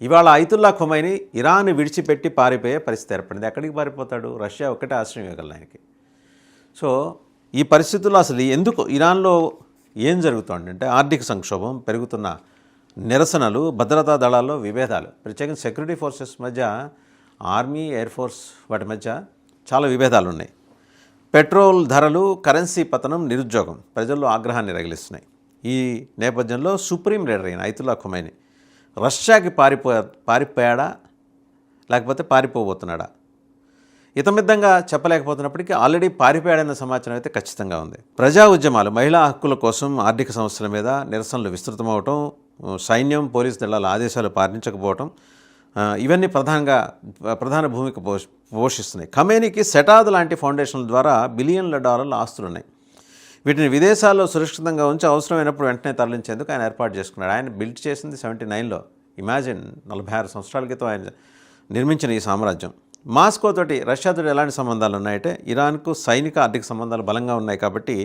ఇవాళ Ayatollah Khomeini Iran విడిచిపెట్టి పారిపోయే పరిస్థితి ఏర్పడింది. ఎక్కడికి పారిపోతాడు? రష్యా ఒక్కటే ఆశ్రయం ఇవ్వగలదు ఆయనకి. సో ఈ పరిస్థితుల్లో అసలు ఎందుకు ఇరాన్లో ఏం జరుగుతోందంటే ఆర్థిక సంక్షోభం, పెరుగుతున్న నిరసనలు, భద్రతా దళాల్లో విభేదాలు, ప్రత్యేకంగా సెక్యూరిటీ ఫోర్సెస్ మధ్య, ఆర్మీ, ఎయిర్ ఫోర్స్ వాటి మధ్య చాలా విభేదాలు ఉన్నాయి. పెట్రోల్ ధరలు, కరెన్సీ పతనం, నిరుద్యోగం ప్రజల్లో ఆగ్రహాన్ని రగిలిస్తున్నాయి. ఈ నేపథ్యంలో సుప్రీం లీడర్ అయిన అయతుల్లా ఖొమైనీ రష్యాకి పారిపోయాడా లేకపోతే పారిపోబోతున్నాడా ఇతమిద్దంగా చెప్పలేకపోతున్నప్పటికీ ఆల్రెడీ పారిపోయాడన్న సమాచారం అయితే ఖచ్చితంగా ఉంది. ప్రజా ఉద్యమాలు, మహిళా హక్కుల కోసం ఆర్థిక సమస్యల మీద నిరసనలు విస్తృతమవటం, సైన్యం, పోలీసు దళాల ఆదేశాలు పాటించకపోవటం, ఇవన్నీ ప్రధాన భూమిక పోషిస్తున్నాయి. ఖొమైనీకి సెటాద్ లాంటి ఫౌండేషన్ల ద్వారా బిలియన్ల డాలర్ల ఆస్తులు ఉన్నాయి. వీటిని విదేశాల్లో సురక్షితంగా ఉంచి అవసరమైనప్పుడు వెంటనే తరలించేందుకు ఆయన ఏర్పాటు చేసుకున్నాడు. ఆయన బిల్డ్ చేసింది 79లో. ఇమాజిన్, 46 సంవత్సరాల క్రితం ఆయన నిర్మించిన ఈ సామ్రాజ్యం. మాస్కోతోటి, రష్యాతోటి ఎలాంటి సంబంధాలు ఉన్నాయంటే ఇరాన్కు సైనిక, ఆర్థిక సంబంధాలు బలంగా ఉన్నాయి. కాబట్టి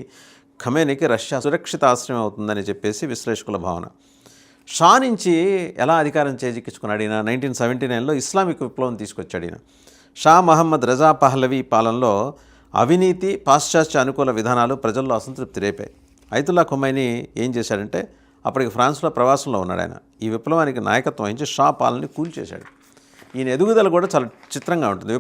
ఖొమైనీకి రష్యా సురక్షిత ఆశ్రయం అవుతుందని చెప్పేసి విశ్లేషకుల భావన. షా నుంచి ఎలా అధికారం చేజిక్కించుకున్నాడు ఈయన? 1979లో ఇస్లామిక్ విప్లవం తీసుకొచ్చాడు ఈయన. షా మహమ్మద్ రజా పహ్లవీ పాలనలో అవినీతి, పాశ్చాత్య అనుకూల విధానాలు ప్రజల్లో అసంతృప్తి రేపాయి. అయతుల్లా ఖొమైనీ ఏం చేశాడంటే, అప్పటికి ఫ్రాన్స్లో ప్రవాసంలో ఉన్నాడు ఆయన. ఈ విప్లవానికి నాయకత్వం వహించి షా పాలనని కూల్చేశాడు. ఈయన ఎదుగుదల కూడా చాలా చిత్రంగా ఉంటుంది.